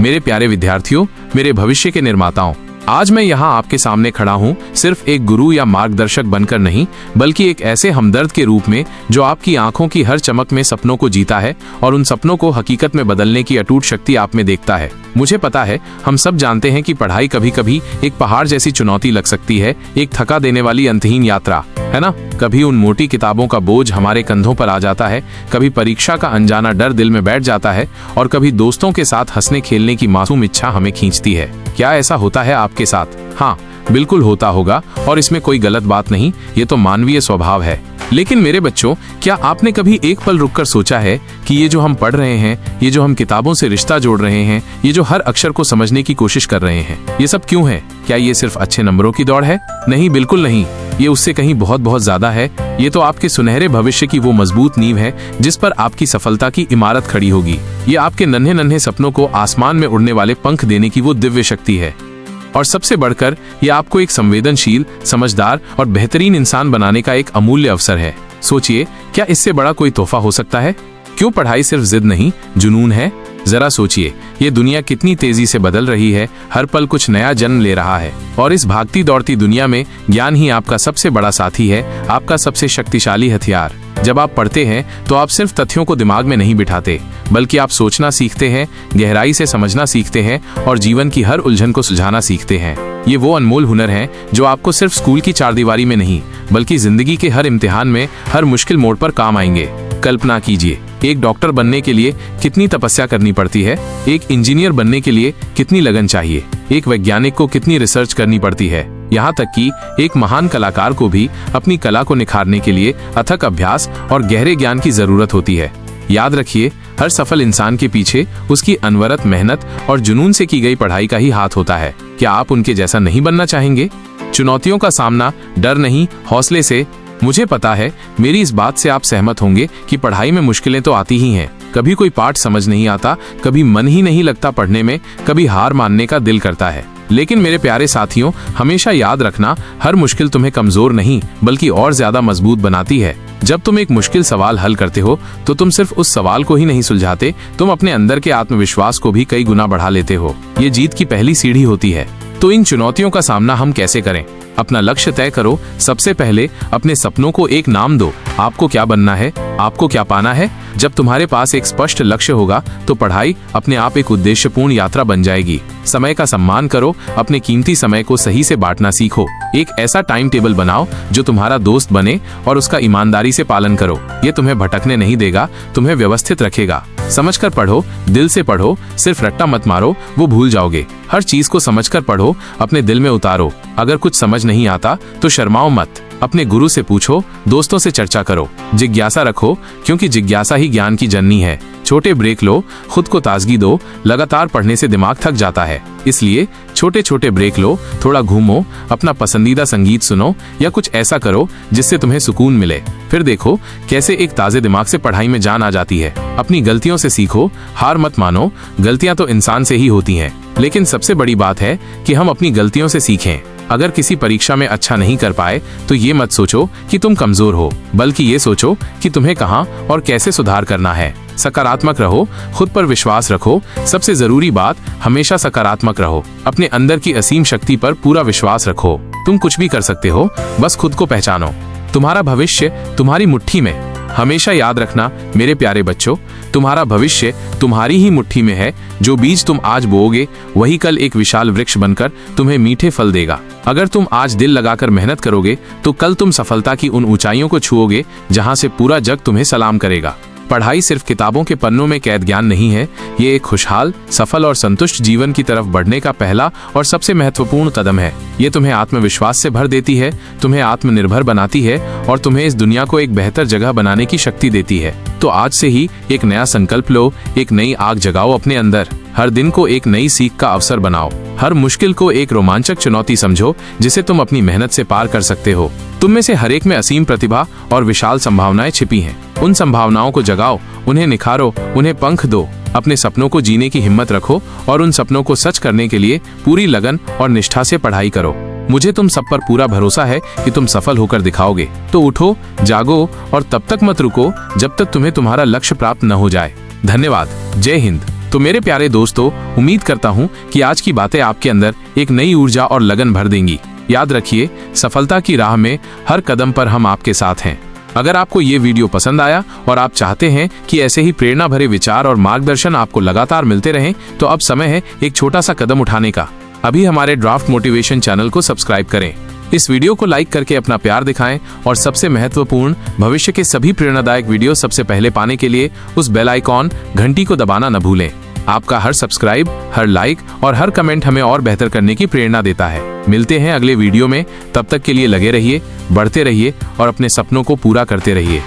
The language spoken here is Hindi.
मेरे प्यारे विद्यार्थियों, मेरे भविष्य के निर्माताओं, आज मैं यहाँ आपके सामने खड़ा हूँ सिर्फ एक गुरु या मार्गदर्शक बनकर नहीं, बल्कि एक ऐसे हमदर्द के रूप में जो आपकी आंखों की हर चमक में सपनों को जीता है और उन सपनों को हकीकत में बदलने की अटूट शक्ति आप में देखता है। मुझे पता है, हम सब जानते हैं कि पढ़ाई कभी कभी एक पहाड़ जैसी चुनौती लग सकती है, एक थका देने वाली अंतहीन यात्रा, है ना। कभी उन मोटी किताबों का बोझ हमारे कंधों पर आ जाता है, कभी परीक्षा का अनजाना डर दिल में बैठ जाता है और कभी दोस्तों के साथ हंसने खेलने की मासूम इच्छा हमें खींचती है। क्या ऐसा होता है आपके साथ? हाँ, बिल्कुल होता होगा और इसमें कोई गलत बात नहीं, ये तो मानवीय स्वभाव है। लेकिन मेरे बच्चों, क्या आपने कभी एक पल रुककर सोचा है कि ये जो हम पढ़ रहे हैं, ये जो हम किताबों से रिश्ता जोड़ रहे हैं, ये जो हर अक्षर को समझने की कोशिश कर रहे हैं, ये सब क्यों है? क्या ये सिर्फ अच्छे नंबरों की दौड़ है? नहीं, बिल्कुल नहीं। ये उससे कहीं बहुत बहुत ज्यादा है। ये तो आपके सुनहरे भविष्य की वो मजबूत नींव है जिस पर आपकी सफलता की इमारत खड़ी होगी। ये आपके नन्हे नन्हे सपनों को आसमान में उड़ने वाले पंख देने की वो दिव्य शक्ति है। और सबसे बढ़कर ये आपको एक संवेदनशील, समझदार और बेहतरीन इंसान बनाने का एक अमूल्य अवसर है। सोचिए, क्या इससे बड़ा कोई तोहफा हो सकता है? क्यों पढ़ाई सिर्फ जिद नहीं, जुनून है? जरा सोचिए, ये दुनिया कितनी तेजी से बदल रही है, हर पल कुछ नया जन्म ले रहा है। और इस भागती दौड़ती दुनिया में ज्ञान ही आपका सबसे बड़ा साथी है, आपका सबसे शक्तिशाली हथियार। जब आप पढ़ते हैं तो आप सिर्फ तथ्यों को दिमाग में नहीं बिठाते, बल्कि आप सोचना सीखते हैं, गहराई से समझना सीखते हैं और जीवन की हर उलझन को सुलझाना सीखते हैं। ये वो अनमोल हुनर हैं जो आपको सिर्फ स्कूल की चारदीवारी में नहीं, बल्कि जिंदगी के हर इम्तिहान में, हर मुश्किल मोड़ पर काम आएंगे। कल्पना कीजिए, एक डॉक्टर बनने के लिए कितनी तपस्या करनी पड़ती है, एक इंजीनियर बनने के लिए कितनी लगन चाहिए, एक वैज्ञानिक को कितनी रिसर्च करनी पड़ती है, यहाँ तक कि एक महान कलाकार को भी अपनी कला को निखारने के लिए अथक अभ्यास और गहरे ज्ञान की जरूरत होती है। याद रखिए, हर सफल इंसान के पीछे उसकी अनवरत मेहनत और जुनून से की गई पढ़ाई का ही हाथ होता है। क्या आप उनके जैसा नहीं बनना चाहेंगे? चुनौतियों का सामना डर नहीं, हौसले से। मुझे पता है, मेरी इस बात से आप सहमत होंगे कि पढ़ाई में मुश्किलें तो आती ही हैं। कभी कोई पाठ समझ नहीं आता, कभी मन ही नहीं लगता पढ़ने में, कभी हार मानने का दिल करता है। लेकिन मेरे प्यारे साथियों, हमेशा याद रखना, हर मुश्किल तुम्हें कमजोर नहीं बल्कि और ज्यादा मजबूत बनाती है। जब तुम एक मुश्किल सवाल हल करते हो तो तुम सिर्फ उस सवाल को ही नहीं सुलझाते, तुम अपने अंदर के आत्मविश्वास को भी कई गुना बढ़ा लेते हो। ये जीत की पहली सीढ़ी होती है। तो इन चुनौतियों का सामना हम कैसे करें? अपना लक्ष्य तय करो। सबसे पहले अपने सपनों को एक नाम दो। आपको क्या बनना है, आपको क्या पाना है? जब तुम्हारे पास एक स्पष्ट लक्ष्य होगा तो पढ़ाई अपने आप एक उद्देश्यपूर्ण यात्रा बन जाएगी। समय का सम्मान करो, अपने कीमती समय को सही से बांटना सीखो। एक ऐसा टाइम टेबल बनाओ जो तुम्हारा दोस्त बने और उसका ईमानदारी से पालन करो। ये तुम्हें भटकने नहीं देगा, तुम्हें व्यवस्थित रखेगा। समझकर पढ़ो, दिल से पढ़ो, सिर्फ रट्टा मत मारो, वो भूल जाओगे। हर चीज को समझकर पढ़ो, अपने दिल में उतारो। अगर कुछ समझ नहीं आता तो शर्माओ मत, अपने गुरु से पूछो, दोस्तों से चर्चा करो। जिज्ञासा रखो, क्योंकि जिज्ञासा ही ज्ञान की जननी है। छोटे ब्रेक लो, खुद को ताजगी दो। लगातार पढ़ने से दिमाग थक जाता है, इसलिए छोटे छोटे ब्रेक लो। थोड़ा घूमो, अपना पसंदीदा संगीत सुनो या कुछ ऐसा करो जिससे तुम्हें सुकून मिले। फिर देखो कैसे एक ताजे दिमाग से पढ़ाई में जान आ जाती है। अपनी गलतियों से सीखो, हार मत मानो। गलतियां तो इंसान से ही होती हैं, लेकिन सबसे बड़ी बात है कि हम अपनी गलतियों से सीखें। अगर किसी परीक्षा में अच्छा नहीं कर पाए तो ये मत सोचो कि तुम कमजोर हो, बल्कि ये सोचो कि तुम्हें कहां और कैसे सुधार करना है। सकारात्मक रहो, खुद पर विश्वास रखो। सबसे जरूरी बात, हमेशा सकारात्मक रहो। अपने अंदर की असीम शक्ति पर पूरा विश्वास रखो। तुम कुछ भी कर सकते हो, बस खुद को पहचानो। तुम्हारा भविष्य तुम्हारी मुट्ठी में। हमेशा याद रखना मेरे प्यारे बच्चों, तुम्हारा भविष्य तुम्हारी ही मुट्ठी में है। जो बीज तुम आज बोओगे वही कल एक विशाल वृक्ष बनकर तुम्हें मीठे फल देगा। अगर तुम आज दिल लगाकर मेहनत करोगे तो कल तुम सफलता की उन ऊंचाइयों को छुओगे जहां से पूरा जग तुम्हें सलाम करेगा। पढ़ाई सिर्फ किताबों के पन्नों में कैद ज्ञान नहीं है, ये एक खुशहाल, सफल और संतुष्ट जीवन की तरफ बढ़ने का पहला और सबसे महत्वपूर्ण कदम है। ये तुम्हें आत्मविश्वास से भर देती है, तुम्हें आत्मनिर्भर बनाती है और तुम्हें इस दुनिया को एक बेहतर जगह बनाने की शक्ति देती है। तो आज से ही एक नया संकल्प लो, एक नई आग जगाओ अपने अंदर। हर दिन को एक नई सीख का अवसर बनाओ। हर मुश्किल को एक रोमांचक चुनौती समझो जिसे तुम अपनी मेहनत से पार कर सकते हो। तुम में से हर एक में असीम प्रतिभा और विशाल संभावनाएं छिपी हैं। उन संभावनाओं को जगाओ, उन्हें निखारो, उन्हें पंख दो। अपने सपनों को जीने की हिम्मत रखो और उन सपनों को सच करने के लिए पूरी लगन और निष्ठा से पढ़ाई करो। मुझे तुम सब पर पूरा भरोसा है कि तुम सफल होकर दिखाओगे। तो उठो, जागो और तब तक मत रुको जब तक तुम्हें तुम्हारा लक्ष्य प्राप्त न हो जाए। धन्यवाद। जय हिंद। तो मेरे प्यारे दोस्तों, उम्मीद करता हूँ कि आज की बातें आपके अंदर एक नई ऊर्जा और लगन भर देंगी। याद रखिए, सफलता की राह में हर कदम पर हम आपके साथ हैं। अगर आपको ये वीडियो पसंद आया और आप चाहते हैं कि ऐसे ही प्रेरणा भरे विचार और मार्गदर्शन आपको लगातार मिलते रहें, तो अब समय है एक छोटा सा कदम उठाने का। अभी हमारे ड्राफ्ट मोटिवेशन चैनल को सब्सक्राइब करें, इस वीडियो को लाइक करके अपना प्यार दिखाएं और सबसे महत्वपूर्ण, भविष्य के सभी प्रेरणादायक वीडियो सबसे पहले पाने के लिए उस बेल आइकॉन घंटी को दबाना न भूलें। आपका हर सब्सक्राइब, हर लाइक और हर कमेंट हमें और बेहतर करने की प्रेरणा देता है। मिलते हैं अगले वीडियो में, तब तक के लिए लगे रहिए, बढ़ते रहिए और अपने सपनों को पूरा करते रहिए।